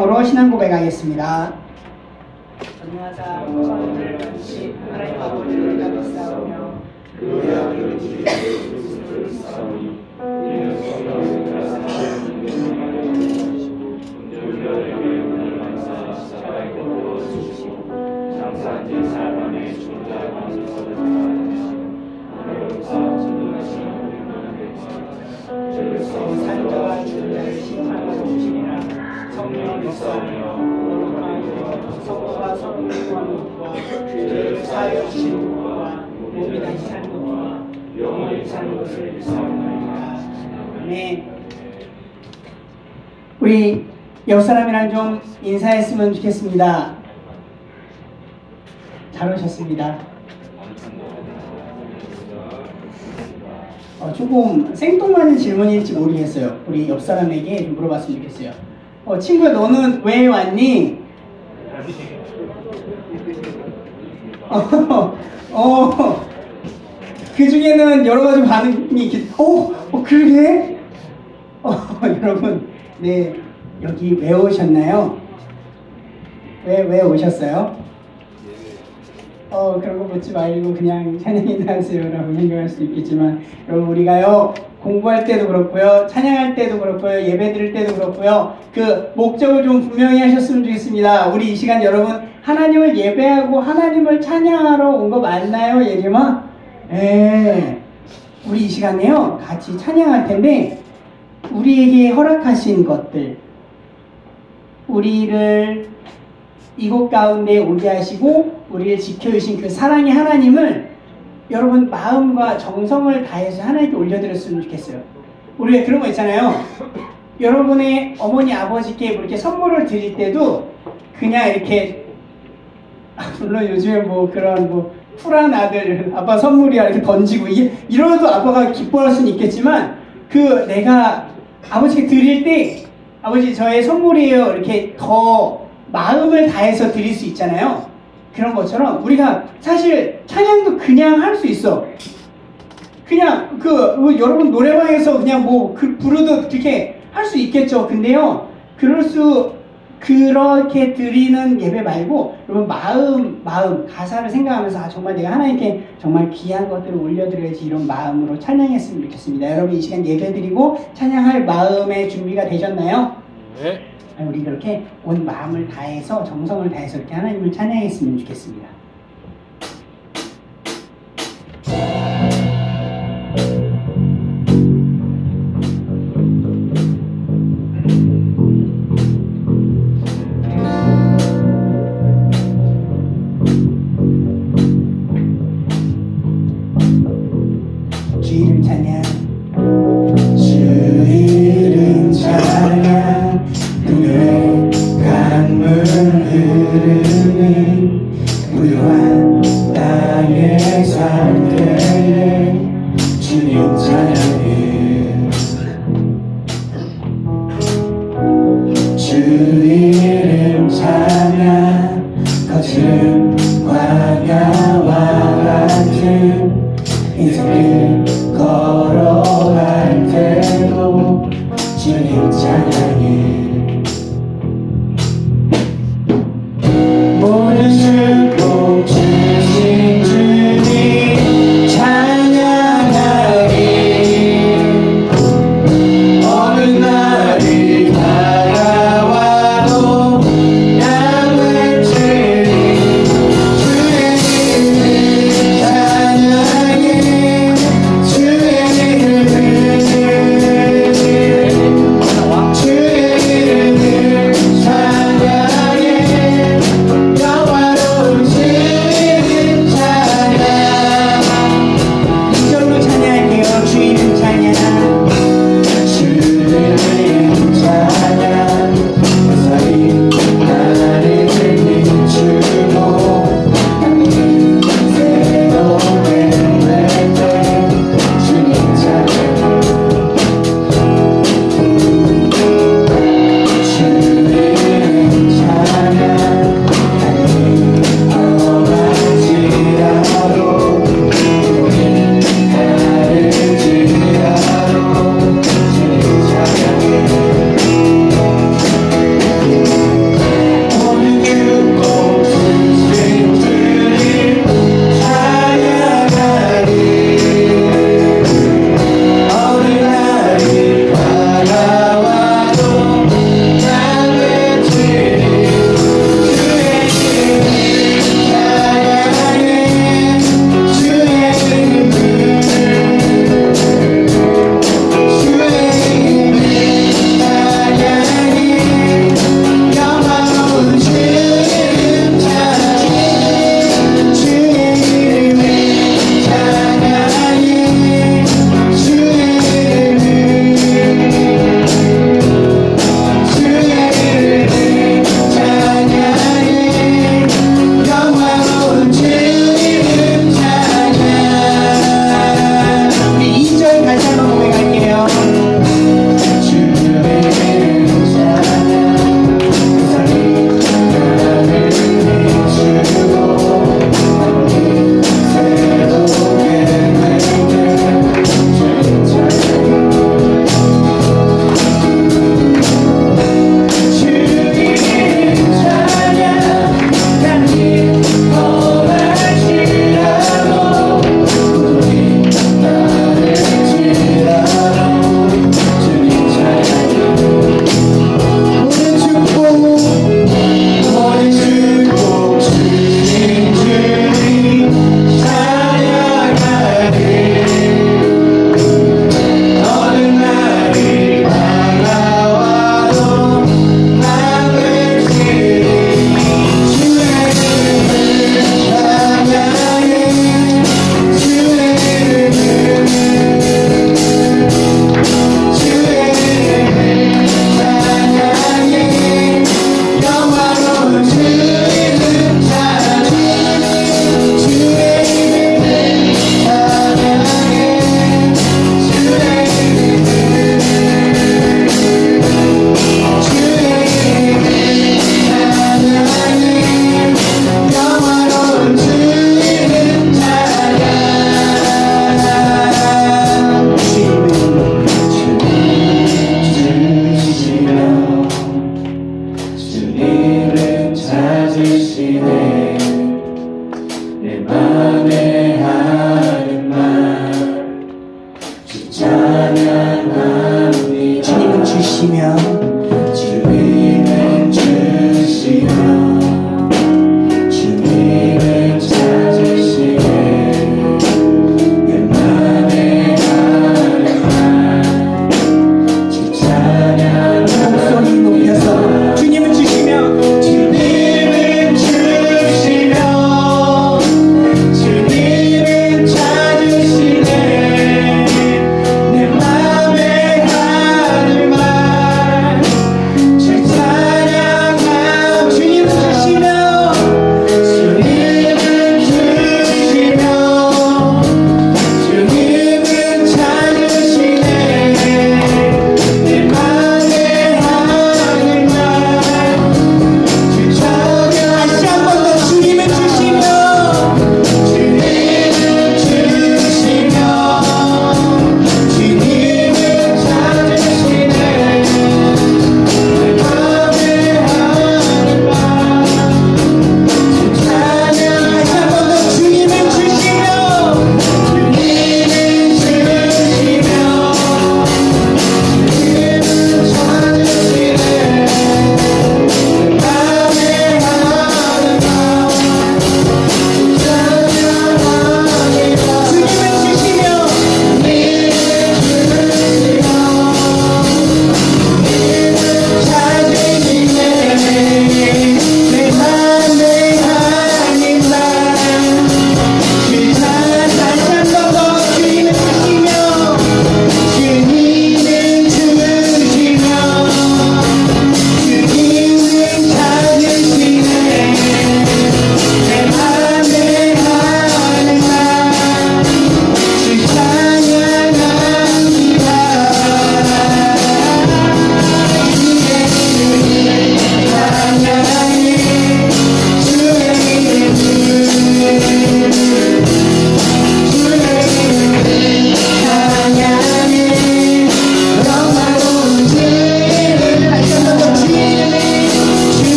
영으로 신앙 고백하겠습니다. 전능하사 천지를 만드신 하나님 아버지를 감사하며 그의 아들 그리스도를 믿사오니 이는 성령을 사랑하는 우리에게 오늘 감사 살아있고 도와주시고 장사한 사람의 존재와 감사를 하나님 전능하신 그래서 산자와 주를 심판하고 주시리라. 성령을 믿사오며 성도와 성령과 믿고 죄를 사하여 주시는 것과 몸이 다시 사는 것과 영원히 사는 것을 믿사옵나이다. 아멘. 우리 옆 사람이랑 좀 인사했으면 좋겠습니다. 잘 오셨습니다. 조금 생뚱맞은 질문일지 모르겠어요. 우리 옆 사람에게 좀 물어봤으면 좋겠어요. 친구야, 너는 왜 왔니? 그 중에는 여러 가지 반응이 그러게? 여러분, 네, 여기 왜 오셨나요? 왜 오셨어요? 그런 거 묻지 말고 그냥 찬양이나 하세요라고 생각할 수도 있겠지만, 여러분, 우리가요, 공부할 때도 그렇고요, 찬양할 때도 그렇고요, 예배 드릴 때도 그렇고요, 그 목적을 좀 분명히 하셨으면 좋겠습니다. 우리 이 시간 여러분, 하나님을 예배하고 하나님을 찬양하러 온 거 맞나요, 예림아? 네. 우리 이 시간에요, 같이 찬양할 텐데, 우리에게 허락하신 것들, 우리를 이곳 가운데 오게 하시고 우리를 지켜주신 그 사랑의 하나님을 여러분 마음과 정성을 다해서 하나님께 올려드렸으면 좋겠어요. 우리가 그런 거 있잖아요. 여러분의 어머니 아버지께 이렇게 선물을 드릴 때도 그냥 이렇게, 물론 요즘에 뭐 그런 뭐 쿨한 아들 아빠 선물이야 이렇게 던지고 이러도 아빠가 기뻐할 수는 있겠지만, 그 내가 아버지께 드릴 때 아버지 저의 선물이에요 이렇게 더 마음을 다해서 드릴 수 있잖아요. 그런 것처럼 우리가 사실 찬양도 그냥 할 수 있어. 그냥 여러분 노래방에서 그냥 부르듯 그렇게 할 수 있겠죠. 근데요, 그렇게 드리는 예배 말고 여러분 마음 가사를 생각하면서 정말 내가 하나님께 정말 귀한 것들을 올려드려야지, 이런 마음으로 찬양했으면 좋겠습니다. 여러분 이 시간 예배 드리고 찬양할 마음의 준비가 되셨나요? 네. 우리 이렇게 온 마음을 다해서 정성을 다해서 이렇게 하나님을 찬양했으면 좋겠습니다. 주 이름 찬양, 주 이름 찬양, 강물 흐르는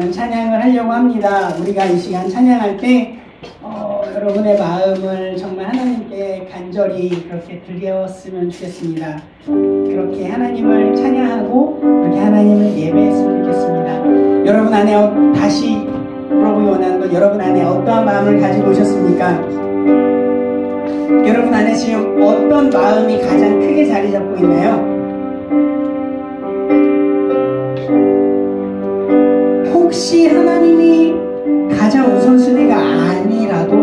저는 찬양을 하려고 합니다. 우리가 이 시간 찬양할 때 여러분의 마음을 정말 하나님께 간절히 그렇게 드렸으면 좋겠습니다. 그렇게 하나님을 찬양하고 그렇게 하나님을 예배했으면 좋겠습니다. 여러분 안에 다시 물어보기 원하는 건 여러분 안에 어떠한 마음을 가지고 오셨습니까? 여러분 안에 지금 어떤 마음이 가장 크게 자리 잡고 있나요? 혹시 하나님이 가장 우선순위가 아니라도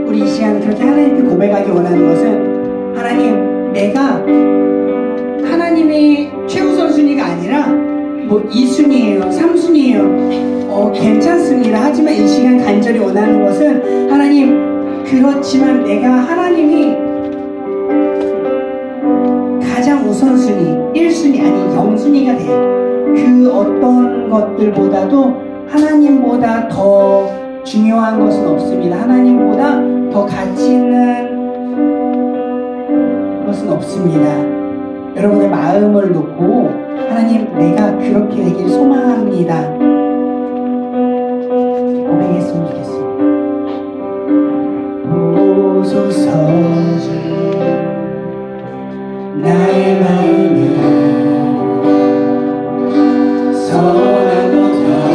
우리 이 시간 그렇게 하나님께 고백하기 원하는 것은 하나님, 내가 하나님이 최우선순위가 아니라 뭐 2순위예요 3순위예요 괜찮습니다. 하지만 이 시간 간절히 원하는 것은 하나님, 그렇지만 내가 하나님이 가장 우선순위 1순위 아니 0순위가 돼요. 그 어떤 것들보다도 하나님보다 더 중요한 것은 없습니다. 하나님보다 더 가치 있는 것은 없습니다. 여러분의 마음을 놓고 하나님, 내가 그렇게 되길 소망합니다. 고백했으면 좋겠습니다. 보소서 나의 마음을 선한 것 하나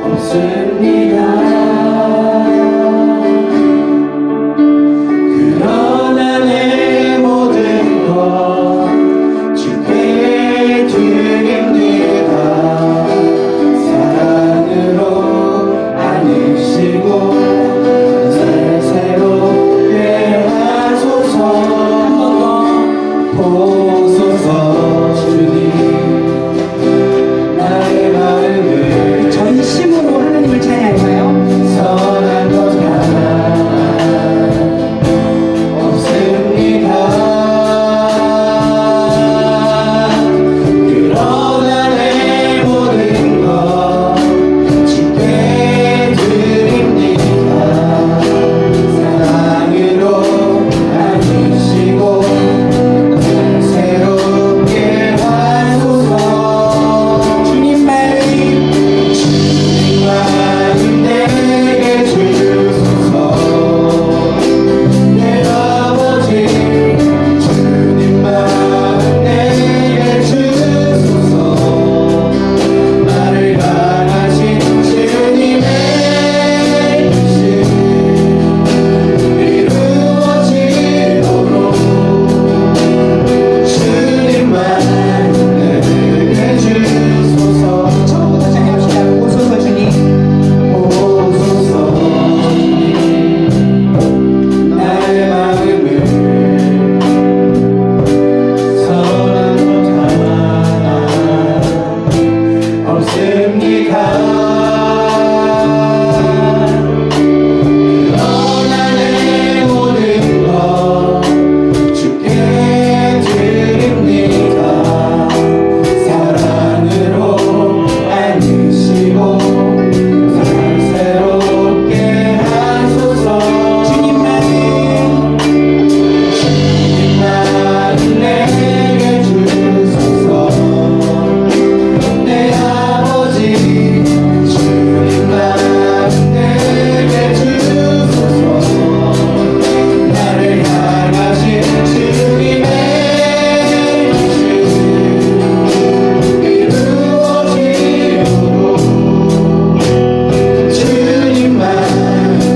없습니다. 그러나 내 모든 것 주께 드립니다. 사랑으로 안으시고 새롭게 하소서. 한 번 더 보소서 주님, 나의 마음을 전심으로 하나님을 찬양할까요? 선한 것 하나 없습니다. 그러나 내 모든 것 주께 드립니다. 사랑으로 안으시고 새롭게 하소서. 주님 마음 내게 주소서. 내 아버지 주님 마음 내게 주소서. 나를 향하신 주님의 뜻이 이루어지도록 주님만 내게 주소서. 처음부터 찬양합시다. 오소서 주님, 오소서 주님, 나의 마음을 선한 것 하나 없습니다. 그러나 내 모든 것 주께 드립니다. 사랑으로 안으시고 새롭게 하소서. 주님 마음 내게 주소서. 내 아버지 주님 마음 내게 주소서. 나를 향하신 주님의 뜻이 이루어지도록 주님만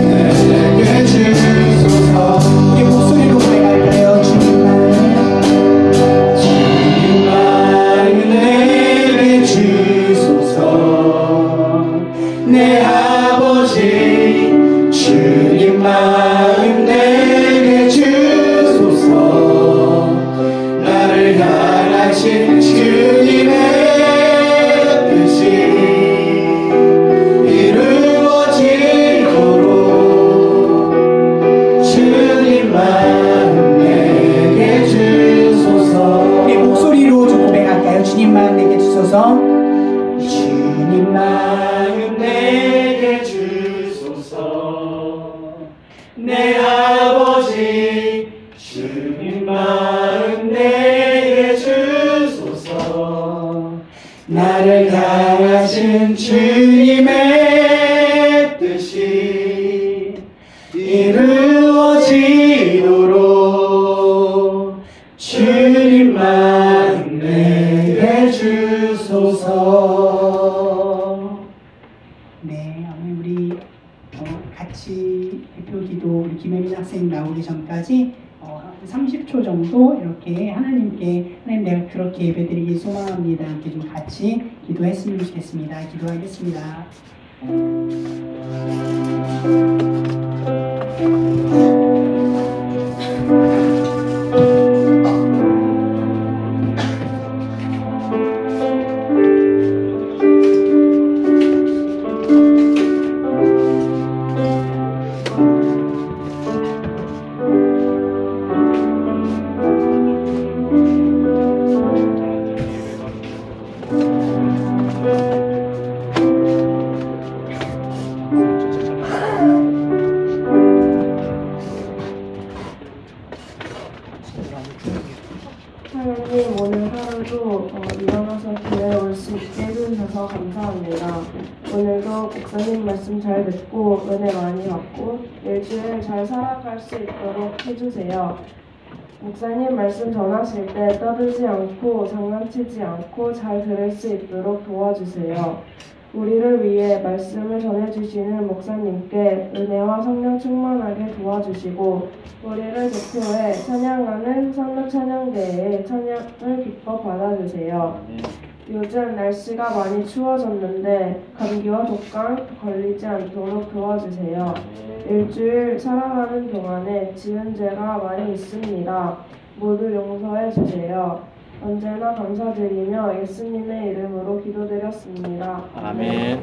내게 주소서. 우리 목소리로 고백할까요? 주님만 내게 주소서. 내 아버지 주님 마음 내게 주소서. 나를 향하신 주님의 뜻이 이루어지도록 주님 마음 내게 주소서. 우리 목소리로 좀 고백할까요? 주님 마음 내게 주소서. 주님 마음 내게 주소서. 내 아버지 주님 마음 내게 주소서. 나를 향하신 주님의 뜻이 이루어지도록 주님만 내게 주소서. 네, 오늘 우리 같이 대표기도 우리 김혜민 학생 나오기 전까지 30초 정도 이렇게 하나님께 하나님 내가 그렇게 예배드리기 소망합니다. 이렇게 좀 같이 기도했으면 좋겠습니다. 기도하겠습니다. 하나님, 오늘 하루도 일어나서 교회에 올 수 있게 해주셔서 감사합니다. 오늘도 목사님 말씀 잘 듣고 은혜 많이 받고 일주일 잘 살아갈 수 있도록 해주세요. 목사님 말씀 전하실 때 떠들지 않고 장난치지 않고 잘 들을 수 있도록 도와주세요. 우리를 위해 말씀을 전해주시는 목사님께 은혜와 성령 충만하게 도와주시고 우리를 대표해 찬양하는 선교찬양대회의 찬양을 기뻐 받아주세요. 요즘 날씨가 많이 추워졌는데 감기와 독감 걸리지 않도록 도와주세요. 일주일 살아가는 동안에 지은 죄가 많이 있습니다. 모두 용서해 주세요. 언제나 감사드리며 예수님의 이름으로 기도드렸습니다. 아멘.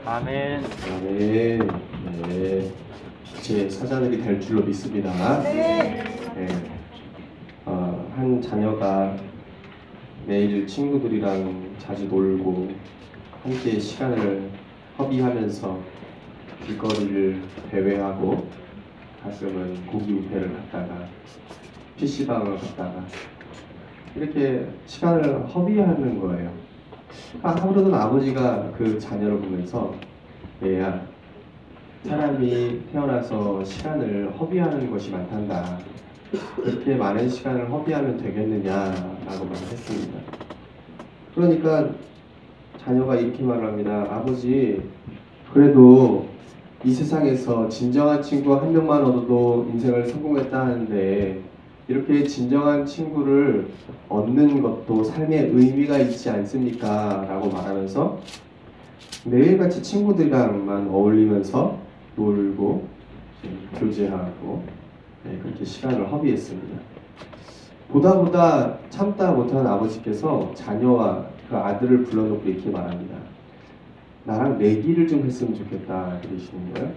아멘. 아멘. 네. 제 사자들이 될 줄로 믿습니다. 네. 한 자녀가 매일 친구들이랑 자주 놀고 함께 시간을 허비하면서 길거리를 배회하고 가끔은 고기 뷔페를 갔다가 PC방을 갔다가 이렇게 시간을 허비하는 거예요. 하루는 아버지가 그 자녀를 보면서 얘야, 사람이 태어나서 시간을 허비하는 것이 많단다. 그렇게 많은 시간을 허비하면 되겠느냐라고 말을 했습니다. 그러니까 자녀가 이렇게 말을 합니다. 아버지, 그래도 이 세상에서 진정한 친구 한 명만 얻어도 인생을 성공했다 하는데 이렇게 진정한 친구를 얻는 것도 삶의 의미가 있지 않습니까? 라고 말하면서 매일같이 친구들이랑만 어울리면서 놀고 교제하고 그렇게 시간을 허비했습니다. 보다 참다 못한 아버지께서 자녀와 그 아들을 불러놓고 이렇게 말합니다. 나랑 내기를 좀 했으면 좋겠다 그러시는 거예요.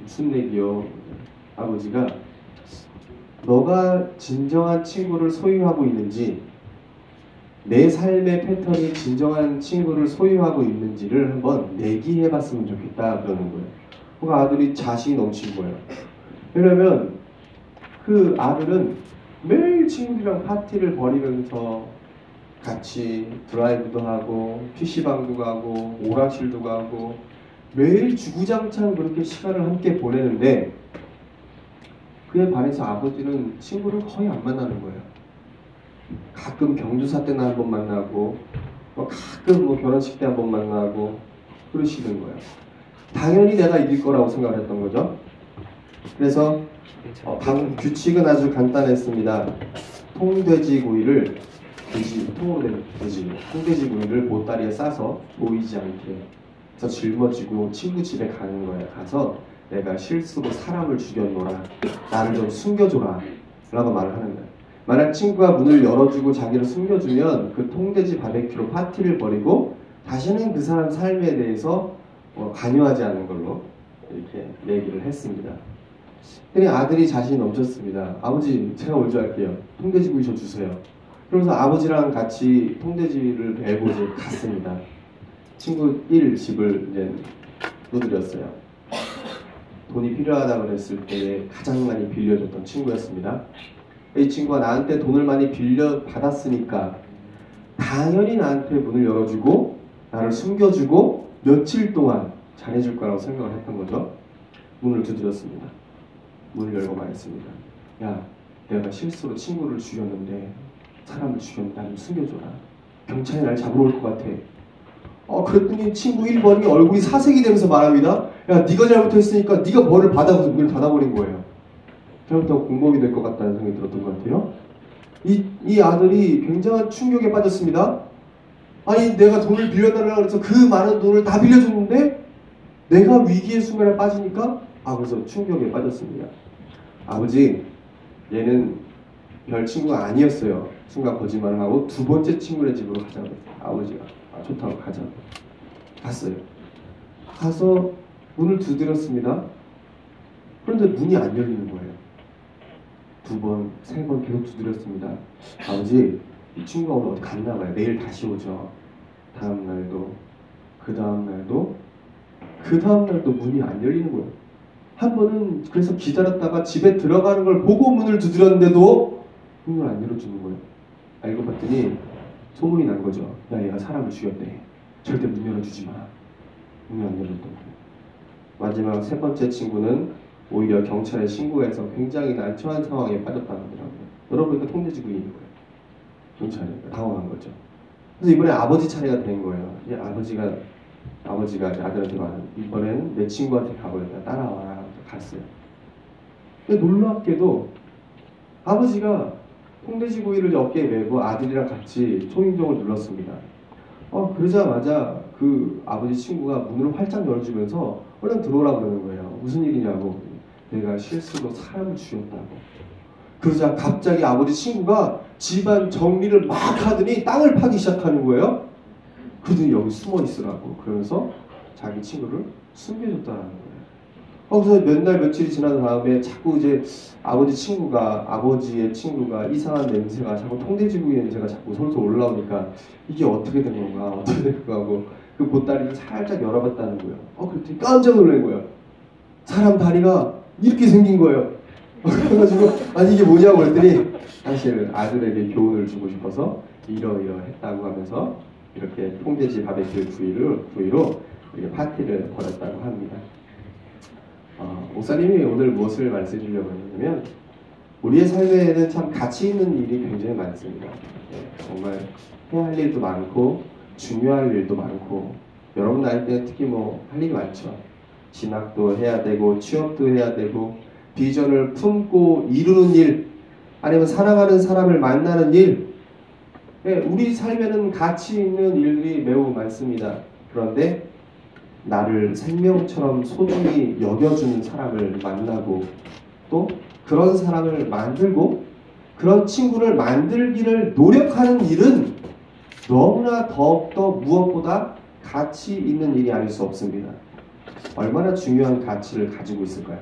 무슨 내기요? 아버지가 너가 진정한 친구를 소유하고 있는지 내 삶의 패턴이 진정한 친구를 소유하고 있는지를 한번 내기해봤으면 좋겠다 그러는 거예요. 그 아들이 자신이 넘친 거예요. 왜냐면 그 아들은 매일 친구들이랑 파티를 벌이면서 같이 드라이브도 하고 PC방도 가고 오락실도 가고 매일 주구장창 그렇게 시간을 함께 보내는데 그에 반해서 아버지는 친구를 거의 안 만나는 거예요. 가끔 경조사 때나 한번 만나고 가끔 결혼식 때 한번 만나고 그러시는 거예요. 당연히 내가 이길 거라고 생각을 했던 거죠. 그래서 규칙은 아주 간단했습니다. 통돼지구이를 통돼지구이를 보따리에 싸서 보이지 않게 해서 짊어지고 친구 집에 가는 거예요. 가서 내가 실수로 사람을 죽였노라, 나를 좀 숨겨줘라 라고 말을 하는 거예요. 만약 친구가 문을 열어주고 자기를 숨겨주면 그 통돼지 바베큐로 파티를 벌이고 다시는 그 사람 삶에 대해서 관여하지 않는 걸로 이렇게 얘기를 했습니다. 그러니 아들이 자신이 넘쳤습니다. 아버지, 제가 먼저 할게요. 통돼지구이 저 주세요. 그러면서 아버지랑 같이 통돼지를 메고 이제 갔습니다. 친구 1 집을 이제 두드렸어요. 돈이 필요하다고 그랬을 때 가장 많이 빌려줬던 친구였습니다. 이 친구가 나한테 돈을 많이 빌려 받았으니까 당연히 나한테 문을 열어주고 나를 숨겨주고 며칠 동안 잘해줄 거라고 생각을 했던 거죠. 문을 두드렸습니다. 문을 열고 말했습니다. 야, 내가 실수로 친구를 죽였는데 사람을 죽였는데 나 좀 숨겨줘라. 경찰이 날 잡으러 올 것 같아. 그랬더니 친구 1번이 얼굴이 사색이 되면서 말합니다. 야, 네가 잘못했으니까 네가 벌을 받아서 문을 닫아버린 거예요. 잘못하고 공범이 될 것 같다는 생각이 들었던 것 같아요. 이 아들이 굉장한 충격에 빠졌습니다. 아니, 내가 돈을 빌려달라고 해서 그 많은 돈을 다 빌려줬는데 내가 위기의 순간에 빠지니까 그래서 충격에 빠졌습니다. 아버지, 얘는 별 친구가 아니었어요. 순간 거짓말을 하고 두 번째 친구네 집으로 가자고 했어요. 아버지가 좋다고 가자. 갔어요. 가서 문을 두드렸습니다. 그런데 문이 안 열리는 거예요. 2번, 3번 계속 두드렸습니다. 아버지, 이 친구가 오늘 어디 갔나 봐요. 내일 다시 오죠. 다음 날도, 그 다음 날도, 그 다음 날도 문이 안 열리는 거예요. 한 번은 그래서 기다렸다가 집에 들어가는 걸 보고 문을 두드렸는데도 문을 안 열어주는 거예요. 알고 봤더니 소문이 난 거죠. 야, 얘가 사람을 죽였대. 절대 문 열어주지 마. 문을 안 열어줬던 거예요. 마지막 3번째 친구는 오히려 경찰에 신고해서 굉장히 난처한 상황에 빠졌다는 거더라고요. 여러분도 통돼지구이인 거예요. 경찰에 당황한 거죠. 그래서 이번에 아버지 차례가 된 거예요. 이제 아버지가 이제 아들한테 말하는, 이번에는 내 친구한테 가버렸다. 따라와라. 갔어요. 근데 놀랍게도 아버지가 통돼지구이를 어깨에 메고 아들이랑 같이 초인종을 눌렀습니다. 그러자마자 그 아버지 친구가 문을 활짝 열어주면서 얼른 들어오라고 그러는 거예요. 무슨 일이냐고. 내가 실수로 사람을 죽였다고. 그러자 갑자기 아버지 친구가 집안 정리를 막 하더니 땅을 파기 시작하는 거예요. 그러더니 여기 숨어 있으라고. 그러면서 자기 친구를 숨겨줬다는 거예요. 그래서 몇 날 며칠이 지난 다음에 자꾸 이제 아버지의 친구가 이상한 냄새가 자꾸 통돼지구이 냄새가 자꾸 솔솔 올라오니까 이게 어떻게 된 건가 하고 그 보따리를 살짝 열어봤다는 거예요. 그랬더니 깜짝 놀란 거예요. 사람 다리가 이렇게 생긴 거예요. 그래가지고 아니 이게 뭐냐고 그랬더니 사실 아들에게 교훈을 주고 싶어서 이러이러했다고 하면서 이렇게 콩돼지 바베큐 부위로 이렇게 파티를 벌였다고 합니다. 목사님이 오늘 무엇을 말씀해 주려고 했냐면 우리의 삶에는 참 가치 있는 일이 굉장히 많습니다. 정말 해야 할 일도 많고 중요할 일도 많고 여러분 나이 때 특히 뭐 할 일이 많죠. 진학도 해야 되고 취업도 해야 되고 비전을 품고 이루는 일 아니면 사랑하는 사람을 만나는 일 우리 삶에는 가치 있는 일들이 매우 많습니다. 그런데 나를 생명처럼 소중히 여겨주는 사람을 만나고 또 그런 사람을 만들고 그런 친구를 만들기를 노력하는 일은 너무나 더욱더 무엇보다 가치 있는 일이 아닐 수 없습니다. 얼마나 중요한 가치를 가지고 있을까요?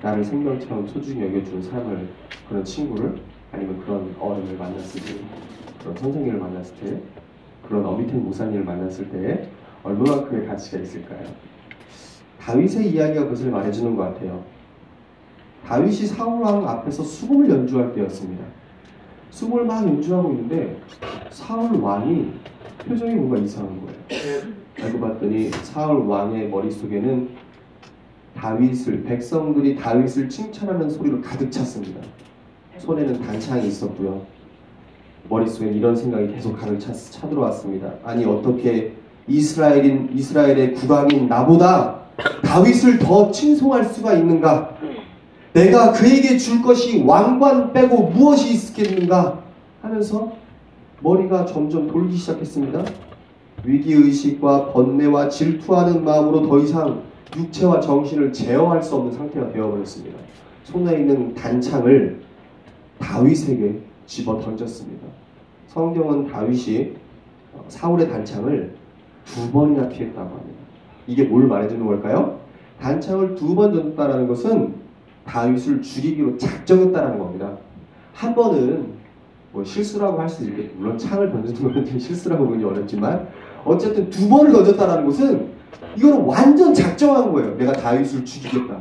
나를 생명처럼 소중히 여겨주는 사람을, 그런 친구를, 아니면 그런 어른을 만났을 때, 그런 선생님을 만났을 때, 그런 어미탱 목사님을 만났을 때 얼마만큼의 가치가 있을까요? 다윗의 이야기가 그것을 말해주는 것 같아요. 다윗이 사울 왕 앞에서 수금을 연주할 때였습니다. 수금을 막 연주하고 있는데 사울 왕이 표정이 뭔가 이상한 거예요. 알고 봤더니 사울 왕의 머릿속에는 백성들이 다윗을 칭찬하는 소리로 가득 찼습니다. 손에는 단창이 있었고요. 머릿속에 이런 생각이 계속 가득 차들어왔습니다. 아니 어떻게 이스라엘의 국왕인 나보다 다윗을 더 칭송할 수가 있는가? 내가 그에게 줄 것이 왕관 빼고 무엇이 있겠는가? 하면서 머리가 점점 돌기 시작했습니다. 위기의식과 번뇌와 질투하는 마음으로 더 이상 육체와 정신을 제어할 수 없는 상태가 되어버렸습니다. 손에 있는 단창을 다윗에게 집어 던졌습니다. 성경은 다윗이 사울의 단창을 2번이나 피했다고 합니다. 이게 뭘 말해주는 걸까요? 단창을 2번 던졌다는 것은 다윗을 죽이기로 작정했다는 겁니다. 한 번은 뭐 실수라고 할 수 있겠죠. 물론 창을 던지는 건 실수라고 보기 어렵지만 어쨌든 2번을 던졌다는 것은 이거는 완전 작정한 거예요. 내가 다윗을 죽이겠다.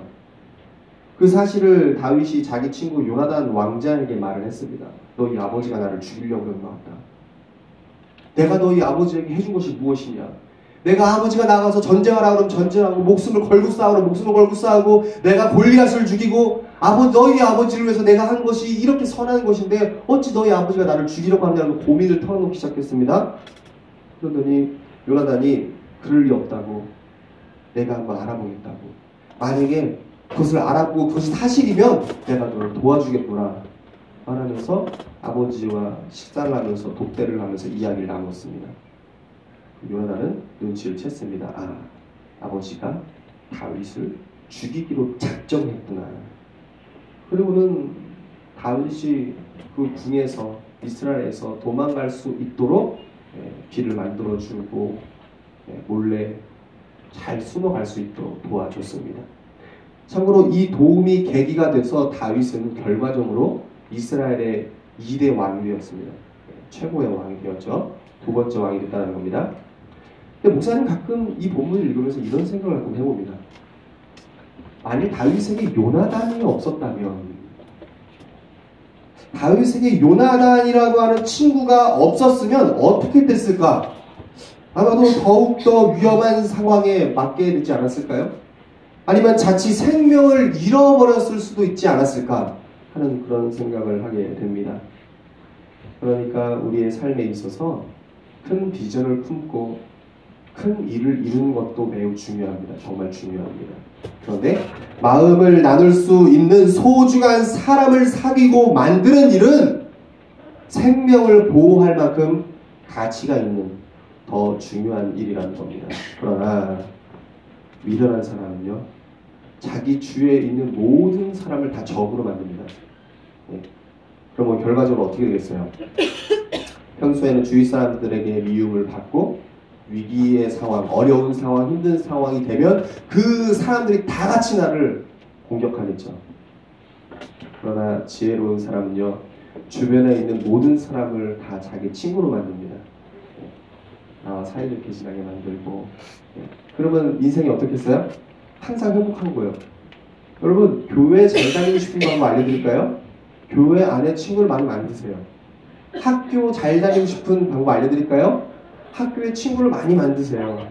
그 사실을 다윗이 자기 친구 요나단 왕자에게 말을 했습니다. 너희 아버지가 나를 죽이려고 그런 것 같다. 내가 너희 아버지에게 해준 것이 무엇이냐? 내가 아버지가 나가서 전쟁하라 그러면 전쟁하고 목숨을 걸고 싸우라 목숨을 걸고 싸우고 내가 골리앗을 죽이고 너희 아버지를 위해서 내가 한 것이 이렇게 선한 것인데 어찌 너희 아버지가 나를 죽이려고 하냐고 고민을 털어놓기 시작했습니다. 그러더니 요나단이 그럴 리 없다고 내가 한번 알아보겠다고 만약에 그것을 알아보고 그것이 사실이면 내가 너를 도와주겠구나 말하면서 아버지와 식사를 하면서 독대를 하면서 이야기를 나눴습니다. 요나단은 눈치를 챘습니다. 아버지가 다윗을 죽이기로 작정했구나. 그리고는 다윗이 그 궁에서 이스라엘에서 도망갈 수 있도록 길을 만들어주고 몰래 잘 숨어갈 수 있도록 도와줬습니다. 참고로 이 도움이 계기가 돼서 다윗은 결과적으로 이스라엘의 2대 왕이 되었습니다. 최고의 왕이 되었죠. 2번째 왕이 됐다는 겁니다. 근데 목사님 가끔 이 본문을 읽으면서 이런 생각을 가끔 해봅니다. 만일 다윗에게 요나단이 없었다면 다윗에게 요나단이라고 하는 친구가 없었으면 어떻게 됐을까? 아마도 더욱더 위험한 상황에 맞게 되지 않았을까요? 아니면 자칫 생명을 잃어버렸을 수도 있지 않았을까 하는 그런 생각을 하게 됩니다. 그러니까 우리의 삶에 있어서 큰 비전을 품고 큰 일을 이루는 것도 매우 중요합니다. 정말 중요합니다. 그런데 마음을 나눌 수 있는 소중한 사람을 사귀고 만드는 일은 생명을 보호할 만큼 가치가 있는 더 중요한 일이라는 겁니다. 그러나 미련한 사람은요, 자기 주위에 있는 모든 사람을 다 적으로 만듭니다. 그럼 결과적으로 어떻게 되겠어요? 평소에는 주위 사람들에게 미움을 받고 위기의 상황, 어려운 상황, 힘든 상황이 되면 그 사람들이 다 같이 나를 공격하겠죠. 그러나 지혜로운 사람은요, 주변에 있는 모든 사람을 다 자기 친구로 만듭니다. 나와 사이좋게 지내게 만들고 그러면 인생이 어떻겠어요? 항상 행복한 거예요. 여러분, 교회 잘 다니고 싶은 방법 알려드릴까요? 교회 안에 친구를 많이 만드세요. 학교 잘 다니고 싶은 방법 알려드릴까요? 학교에 친구를 많이 만드세요.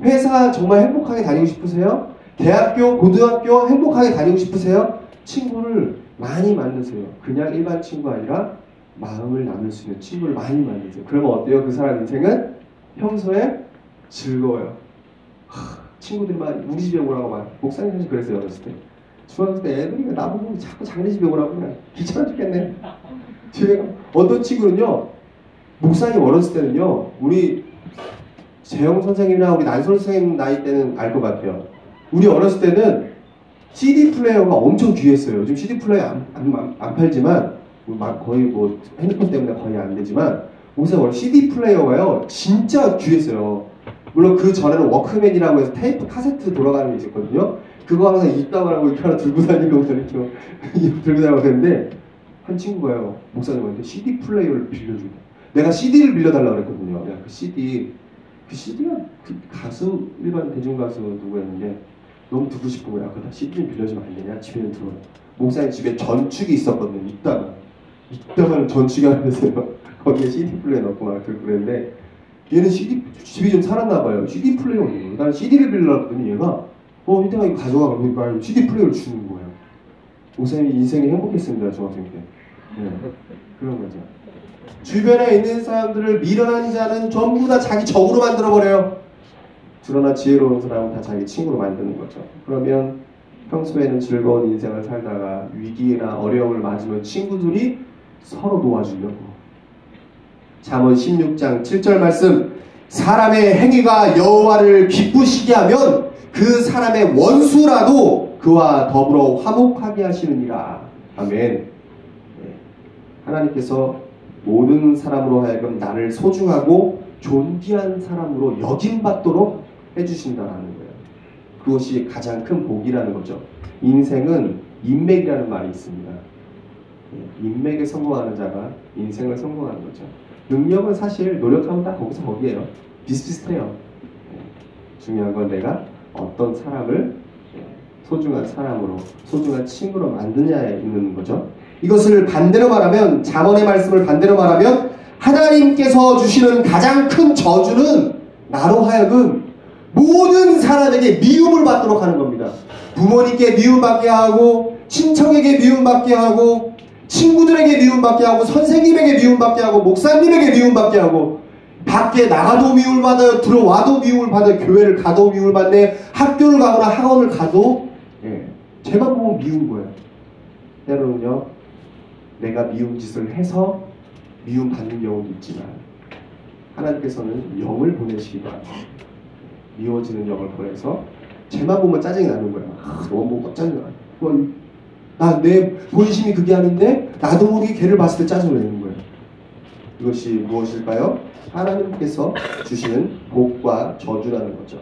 회사 정말 행복하게 다니고 싶으세요? 대학교, 고등학교 행복하게 다니고 싶으세요? 친구를 많이 만드세요. 그냥 일반 친구가 아니라 마음을 나눌 수 있는 친구를 많이 만드세요. 그러면 어때요? 그 사람 인생은 평소에 즐거워요. 친구들이 막 우리 집에 오라고 막 목사님 사실 그랬어요. 어렸을 때. 중학교 때 애들이 나보고 자꾸 장례 집에 오라고 그냥 귀찮아 죽겠네. 집에 어떤 친구는요. 목사님 어렸을 때는요. 우리 재영 선생님이나 우리 난솔 선생님 나이 때는 알 것 같아요. 우리 어렸을 때는 CD 플레이어가 엄청 귀했어요. 요즘 CD 플레이어 안 팔지만 거의 뭐 핸드폰 때문에 거의 안 되지만 목사님 CD 플레이어가요 진짜 귀했어요. 물론 그 전에는 워크맨이라고 해서 테이프 카세트 돌아가는 게 있었거든요. 그거 항상 있다고 이렇게 하나 들고 다니고 이렇게 들고 다니고 했는데 한 친구가요 목사님한테 CD 플레이어를 빌려주고 내가 CD를 빌려달라고 그랬거든요. 내가 그 CD가 그 가수 일반 대중 가수 누구였는데 너무 듣고 싶은 거야. 그다 CD 좀 빌려주면 안 되냐? 집에는 들어. 목사님 집에 전축이 있었거든요. 이따가는 전축이 하나 됐어요. 거기에 CD 플레이어 넣고 막 들고 그랬는데 얘는 집이 좀 살았나 봐요. CD 플레이어 있는 거예요. 나는 CD를 빌려달라고 했더니 얘가 이따가 이거 가져가. 그러니까 CD 플레이어를 주는 거예요. 목사님이 인생이 행복했습니다. 중학생 때. 네. 그런 거죠. 주변에 있는 사람들을 미련한 자는 전부 다 자기 적으로 만들어버려요. 그러나 지혜로운 사람은 다 자기 친구로 만드는 거죠. 그러면 평소에는 즐거운 인생을 살다가 위기나 어려움을 맞으면 친구들이 서로 도와주려고. 잠언 16장 7절 말씀 사람의 행위가 여호와를 기쁘시게 하면 그 사람의 원수라도 그와 더불어 화목하게 하시느니라. 아멘. 하나님께서 모든 사람으로 하여금 나를 소중하고 존귀한 사람으로 여김받도록 해주신다라는 거예요. 그것이 가장 큰 복이라는 거죠. 인생은 인맥이라는 말이 있습니다. 인맥에 성공하는 자가 인생을 성공하는 거죠. 능력은 사실 노력하면 다 거기서 거기에요. 비슷비슷해요. 중요한 건 내가 어떤 사람을 소중한 사람으로, 소중한 친구로 만드냐에 있는 거죠. 이것을 반대로 말하면, 잠언의 말씀을 반대로 말하면 하나님께서 주시는 가장 큰 저주는 나로 하여금 모든 사람에게 미움을 받도록 하는 겁니다. 부모님께 미움받게 하고, 친척에게 미움받게 하고, 친구들에게 미움받게 하고, 선생님에게 미움받게 하고, 목사님에게 미움받게 하고, 밖에 나가도 미움을 받아요. 들어와도 미움을 받아요. 교회를 가도 미움을 받네. 학교를 가거나 학원을 가도 제만 보면 미운 거예요. 때로는요 내가 미운 짓을 해서 미움받는 경우도 있지만 하나님께서는 영을 보내시기도 하고 미워지는 영을 보내서 쟤만 보면 짜증이 나는 거야. 너무 보고 짜증이 나. 내 본심이 그게 아닌데 나도 모르게 걔를 봤을 때 짜증을 내는 거예요. 이것이 무엇일까요? 하나님께서 주시는 복과 저주라는 거죠.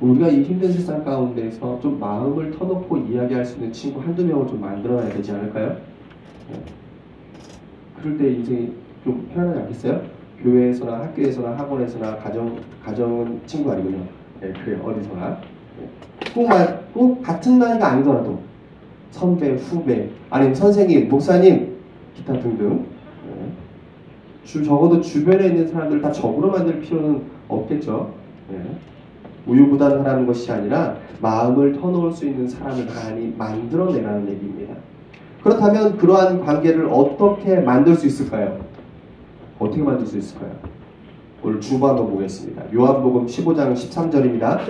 우리가 이 힘든 세상 가운데서 좀 마음을 터놓고 이야기할 수 있는 친구 한두 명을 좀 만들어놔야 되지 않을까요? 그럴 때 인생이 좀 편하지 않겠어요? 교회에서나 학교에서나 학원에서나 가정은 친구 아니군요. 그래요. 어디서나. 꼭 같은 나이가 아니더라도 선배, 후배, 아니면 선생님, 목사님, 기타 등등 적어도 주변에 있는 사람들 다 적으로 만들 필요는 없겠죠. 우유부단하라는 것이 아니라 마음을 터놓을 수 있는 사람을 많이 만들어내라는 얘기입니다. 그렇다면 그러한 관계를 어떻게 만들 수 있을까요? 어떻게 만들 수 있을까요? 오늘 주보 한번 보겠습니다. 요한복음 15장 13절입니다.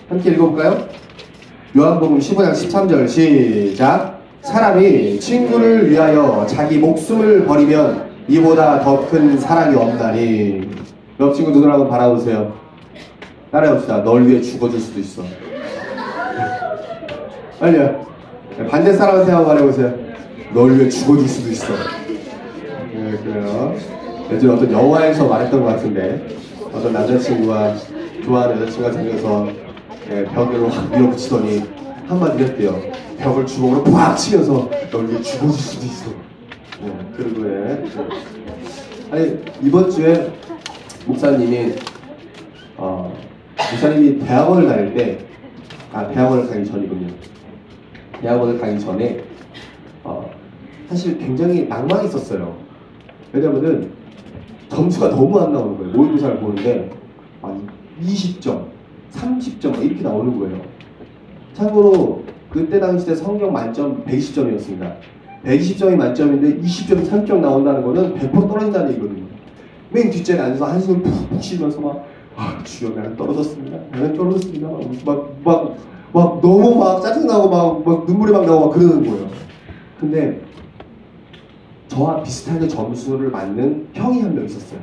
함께 읽어볼까요? 요한복음 15장 13절 시작. 사람이 친구를 위하여 자기 목숨을 버리면 이보다 더 큰 사랑이 없나니. 옆 친구 눈을 한번 바라보세요. 따라해봅시다. 널 위해 죽어줄 수도 있어. 아니요. 반대 사람한테 한번 말해보세요. 널 위해 죽어줄 수도 있어. 그래요. 예전에 어떤 영화에서 말했던 것 같은데 어떤 남자친구가 좋아하는 여자친구가 생겨서 벽으로 확 밀어붙이더니 한마디 했대요. 벽을 주먹으로 팍 치면서 널 위해 죽어줄 수도 있어. 그리고 아니 이번 주에 목사님이 대학원을 다닐 때 대학원을 가기 전이군요. 대학원을 가기 전에 사실 굉장히 낭만이 있었어요. 왜냐면은 점수가 너무 안 나오는 거예요. 모의고사를 보는데 20점, 30점 이렇게 나오는 거예요. 참고로 그때 당시에 성경 만점 120점이었습니다. 120점이 만점인데 20점이 3점 나온다는 거는 100% 떨어진다는 얘기거든요. 맨 뒷자리에 앉아서 한숨을 푹푹 쉬면서 주여 나는 떨어졌습니다. 나는 떨어졌습니다. 막 너무 막 짜증나고 막 눈물이 막 나고 막 그러는 거예요. 근데 저와 비슷하게 점수를 맞는 형이 한 명 있었어요.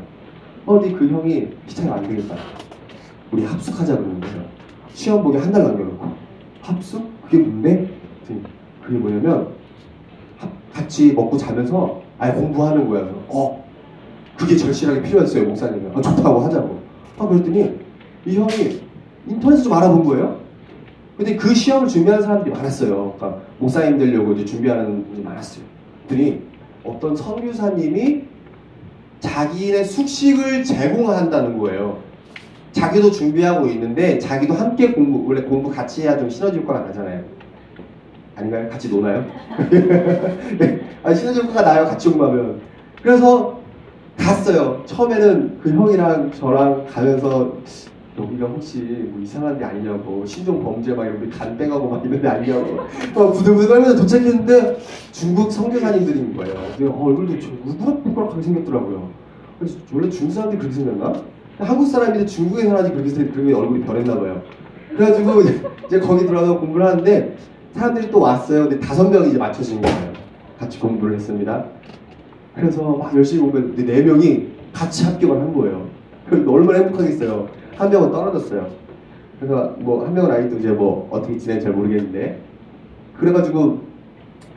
근데 그 형이 기차가 안 되겠다. 우리 합숙하자 그러는 거예요. 시험 보기 한 달 남겨놓고. 합숙? 그게 뭔데? 그게 뭐냐면 같이 먹고 자면서 아예 공부하는 거야. 그게 절실하게 필요했어요, 목사님이. 좋다고 하자고. 그랬더니 이 형이 인터넷에 좀 알아본 거예요. 근데 그 시험을 준비하는 사람들이 많았어요. 그러니까 목사님 되려고 이제 준비하는 분이 많았어요. 그랬더니 어떤 선교사님이 자기네 숙식을 제공한다는 거예요. 자기도 준비하고 있는데 자기도 함께 원래 공부 같이 해야 좀 시너지 효과가 나잖아요. 아닌가요? 같이 노나요? 네. 시너지 효과가 나요, 같이 공부하면. 그래서 갔어요. 처음에는 그 형이랑 저랑 가면서 여기가 혹시 뭐 이상한 데 아니냐고, 신종 범죄 막 이런 간 빼가고 막 이런 데 아니냐고 부들부들 떨면서 도착했는데 중국 선교사님들인 거예요. 얼굴도 우락부락하게 생겼더라고요. 그래서 원래 중국 사람들이 그렇게 생겼나? 한국 사람인데 중국에 사람이 그렇게 얼굴이 변했나 봐요. 그래가지고 이제 거기 들어가서 공부를 하는데 사람들이 또 왔어요. 근데 5명이 이제 맞춰진 거예요. 같이 공부를 했습니다. 그래서 막 열심히 공부했는데 4명이 같이 합격을 한 거예요. 그래서 얼마나 행복하겠어요. 한 명은 떨어졌어요. 그래서 뭐 한 명은 아직도 이제 뭐 어떻게 지내는지 잘 모르겠는데, 그래가지고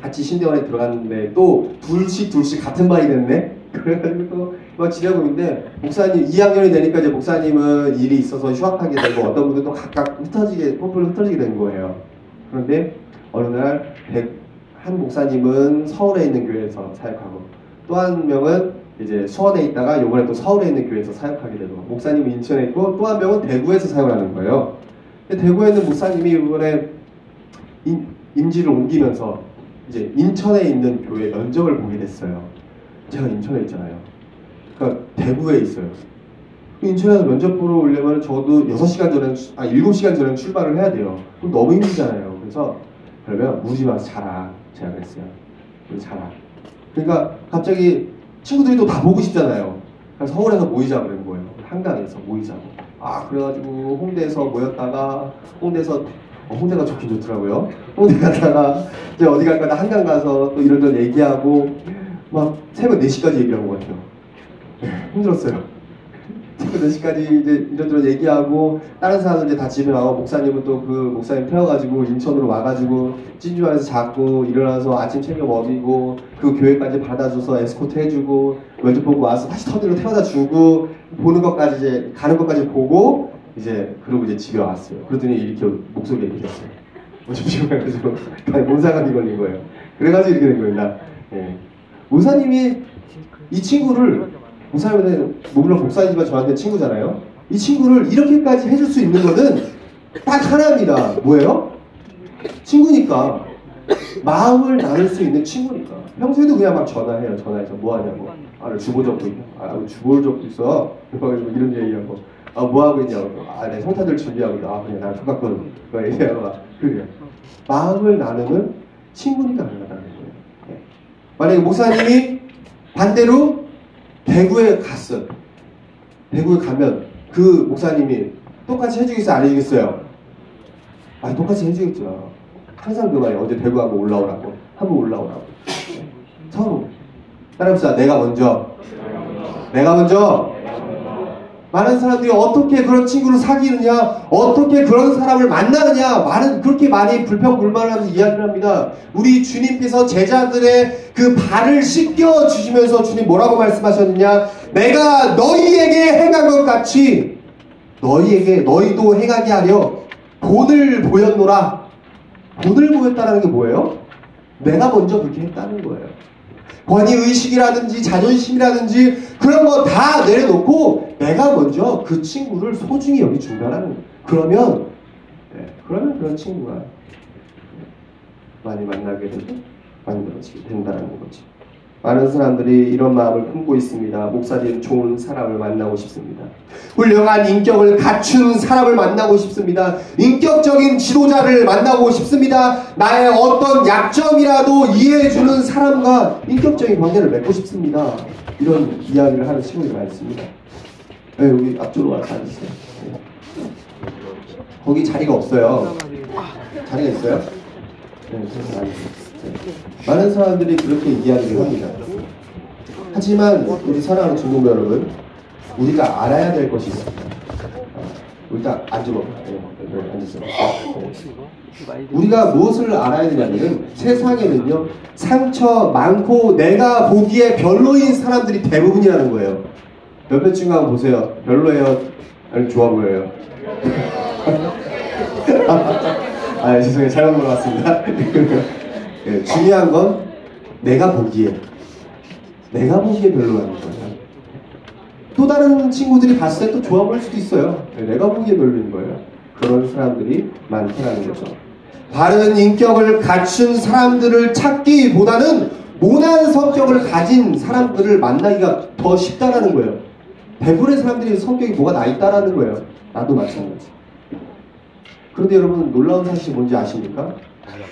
같이 신대원에 들어갔는데 또 둘씩 같은 반이 됐네. 그래가지고 또 막 지내고 있는데 목사님 2학년이 되니까 이제 목사님은 일이 있어서 휴학하게 되고 어떤 분들은 또 각각 뽀뽀를 흩어지게 된 거예요. 그런데 어느 날 한 목사님은 서울에 있는 교회에서 사역하고 또 한 명은 이제 수원에 있다가 요번에 또 서울에 있는 교회에서 사역하게 되고, 목사님은 인천에 있고 또 한 명은 대구에서 사역을 하는 거예요. 근데 대구에 있는 목사님이 이번에 임지를 옮기면서 이제 인천에 있는 교회 면접을 보게 됐어요. 제가 인천에 있잖아요. 그러니까 대구에 있어요. 인천에서 면접 보러 오려면 저도 6시간 전에 7시간 전에 출발을 해야 돼요. 그럼 너무 힘들잖아요. 그래서 그러면 우리 와서 자라, 제가 그랬어요. 우리 자라. 그러니까 갑자기 친구들이 또 다 보고 싶잖아요. 그래서 서울에서 모이자 그런 거예요. 한강에서 모이자고. 그래가지고 홍대에서 모였다가 홍대가 좋긴 좋더라고요. 홍대 갔다가 이제 어디 갈까 한강 가서 또 이런저런 얘기하고 막 새벽 4시까지 얘기한 것 같아요. 힘들었어요. 새벽 4시까지 이제 이런저런 얘기하고 다른 사람들 이제 다 집에 나가고, 목사님은 또 그 목사님 태워가지고 인천으로 와가지고 찐주안에서 자고 일어나서 아침 챙겨 먹이고 그 교회까지 받아줘서 에스코트 해주고 면접 보고 와서 다시 터미널로 태워다 주고 보는 것까지 이제 가는 것까지 보고 이제 그러고 이제 집에 왔어요. 그러더니 이렇게 목소리가 이렇게 됐어요. 오십시오 해가지고 몸살감이 걸린 거예요. 그래가지고 이렇게 된 겁니다. 예. 목사님이 이 친구를, 목사님은 물론 목사님이지만 저한테 친구잖아요. 이 친구를 이렇게까지 해줄 수 있는 거는 딱 하나입니다. 뭐예요? 친구니까. 마음을 나눌 수 있는 친구니까. 평소에도 그냥 막 전화해서 뭐 하냐고. 나 주보 적고 있냐. 주보를 적고 있어. 이런 얘기하고. 뭐 하고 있냐고. 내 성타들 준비하고 있다. 그냥 나 똑같거든. 얘기하고 막. 그래요. 마음을 나누는 친구니까 가능하다는 거예요. 네. 만약에 목사님이 반대로 대구에 갔어요. 대구에 가면 그 목사님이 똑같이 해주겠어요? 안 해주겠어요? 똑같이 해주겠죠. 항상 그 말이에요. 어제 대구 한번 올라오라고. 한번 올라오라고. 서로. 따라합시다. 내가 먼저. 많은 사람들이 어떻게 그런 친구를 사귀느냐, 어떻게 그런 사람을 만나느냐, 그렇게 많이 불평불만을 하면서 이야기를 합니다. 우리 주님께서 제자들의 그 발을 씻겨 주시면서 주님 뭐라고 말씀하셨느냐? 내가 너희에게 행한 것 같이 너희도 행하게 하려 본을 보였노라. 본을 보였다는 게 뭐예요? 내가 먼저 그렇게 했다는 거예요. 권위의식이라든지 자존심이라든지 그런 거 다 내려놓고 내가 먼저 그 친구를 소중히 여기준다는 거예요. 그러면 그러면 그런 친구가 많이 만나게 되고 만들어지게 된다는 거죠. 많은 사람들이 이런 마음을 품고 있습니다. 목사님, 좋은 사람을 만나고 싶습니다. 훌륭한 인격을 갖춘 사람을 만나고 싶습니다. 인격적인 지도자를 만나고 싶습니다. 나의 어떤 약점이라도 이해해주는 사람과 인격적인 관계를 맺고 싶습니다. 이런 이야기를 하는 친구들이 많습니다. 네, 여기 앞쪽으로 와서 앉으세요. 네. 거기 자리가 없어요. 자리가 있어요? 네, 많은 사람들이 그렇게 이야기를 합니다. 하지만 우리 사랑하는 중동 여러분, 우리가 알아야 될 것이 있습니다. 일단 앉으러 앉으세요. 우리가 무엇을 알아야 되냐면 세상에는요 상처 많고 내가 보기에 별로인 사람들이 대부분이라는 거예요. 옆에 친구 한번 보세요. 별로예요? 아니 좋아 보여요? 죄송해요. 잘못 물어봤습니다. 네, 중요한 건 내가 보기에 별로라는 거예요. 또 다른 친구들이 봤을 때 또 좋아 보일 수도 있어요. 네, 내가 보기에 별로인 거예요. 그런 사람들이 많다는 거죠. 바른 인격을 갖춘 사람들을 찾기보다는 모난 성격을 가진 사람들을 만나기가 더 쉽다라는 거예요. 대부분의 사람들이 성격이 뭐가 나 있다라는 거예요. 나도 마찬가지. 그런데 여러분 놀라운 사실이 뭔지 아십니까?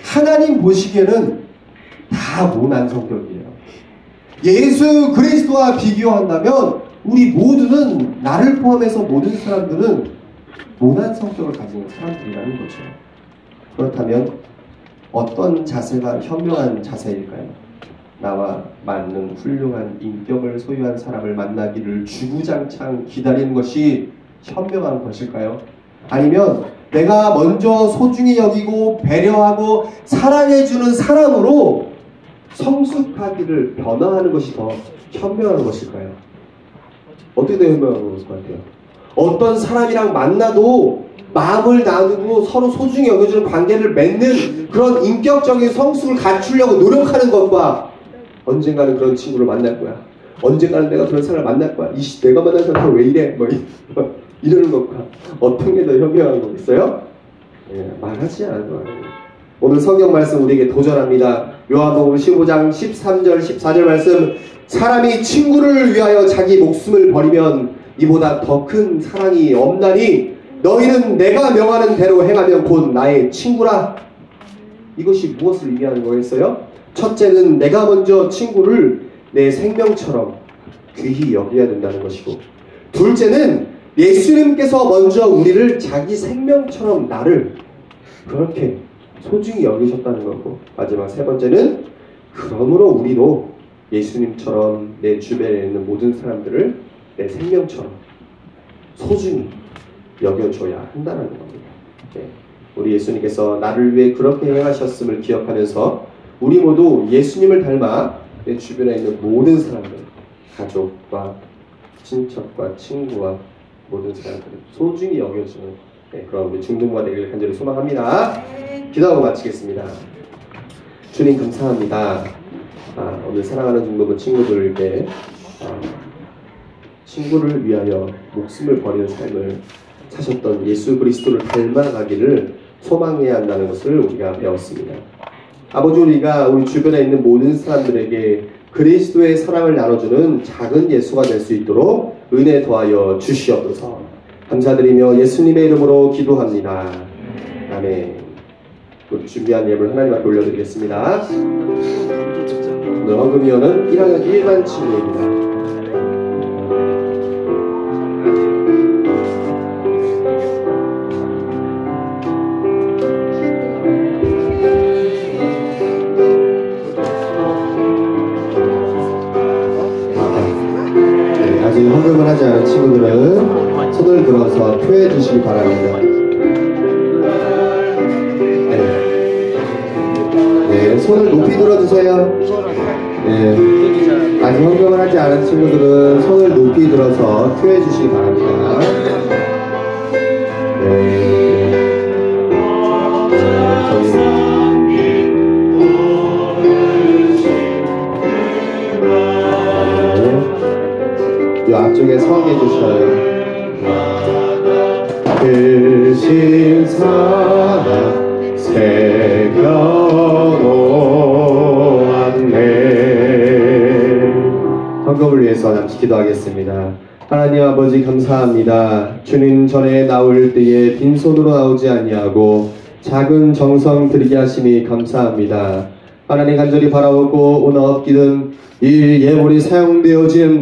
하나님 보시기에는 다 모난 성격이에요. 예수 그리스도와 비교한다면 우리 모두는, 나를 포함해서 모든 사람들은 모난 성격을 가진 사람들이라는 거죠. 그렇다면 어떤 자세가 현명한 자세일까요? 나와 맞는 훌륭한 인격을 소유한 사람을 만나기를 주구장창 기다리는 것이 현명한 것일까요? 아니면 내가 먼저 소중히 여기고 배려하고 사랑해주는 사람으로 성숙하기를 변화하는 것이 더 현명한 것일까요? 어떻게 더 현명한 것일 것 같아요? 어떤 사람이랑 만나도 마음을 나누고 서로 소중히 여겨주는 관계를 맺는 그런 인격적인 성숙을 갖추려고 노력하는 것과 언젠가는 그런 친구를 만날 거야. 언젠가는 내가 그런 사람을 만날 거야. 내가 만난 사람 왜 이래? 이러는 것과 어떤 게 더 현명한 거겠어요? 말하지 않아도 오늘 성경 말씀 우리에게 도전합니다. 요한복음 15장 13절 14절 말씀, 사람이 친구를 위하여 자기 목숨을 버리면 이보다 더 큰 사랑이 없나니 너희는 내가 명하는 대로 행하면 곧 나의 친구라. 이것이 무엇을 의미하는 거겠어요? 첫째는 내가 먼저 친구를 내 생명처럼 귀히 여겨야 된다는 것이고, 둘째는 예수님께서 먼저 우리를 자기 생명처럼 나를 그렇게 소중히 여기셨다는 거고, 마지막 세 번째는 그러므로 우리도 예수님처럼 내 주변에 있는 모든 사람들을 내 생명처럼 소중히 여겨줘야 한다는 겁니다. 네. 우리 예수님께서 나를 위해 그렇게 행하셨음을 기억하면서 우리 모두 예수님을 닮아 내 주변에 있는 모든 사람들, 가족과 친척과 친구와 모든 사람들을 소중히 여겨주는 그런 우리 중동부가 되기를 간절히 소망합니다. 기도하고 마치겠습니다. 주님 감사합니다. 오늘 사랑하는 중동부 친구들에게 친구를 위하여 목숨을 버리는 삶을 사셨던 예수 그리스도를 닮아가기를 소망해야 한다는 것을 우리가 배웠습니다. 아버지, 우리가 우리 주변에 있는 모든 사람들에게 그리스도의 사랑을 나눠주는 작은 예수가 될 수 있도록 은혜 더하여 주시옵소서. 감사드리며 예수님의 이름으로 기도합니다. 아멘. 우리 준비한 예물 하나님 앞에 올려드리겠습니다. 오늘 헌금위원은 1학년 1반 친구입니다. 아직 헌금을 하지 않은 친구들은 손을 들어서 표해 주시기 바랍니다. 네, 손을 높이 들어주세요. 네, 아직 헌금을 하지 않은 친구들은 손을 높이 들어서 표해 주시기 바랍니다. 이 앞쪽에 서 계주셔요. 주신 사랑 새겨놓았네. 헌금을 위해서 잠시 기도하겠습니다. 하나님 아버지 감사합니다. 주님 전에 나올 때에 빈손으로 나오지 아니하고 작은 정성 드리게 하시니 감사합니다. 하나님 간절히 바라오고 오늘 얻기는 이 예물이 사용되어진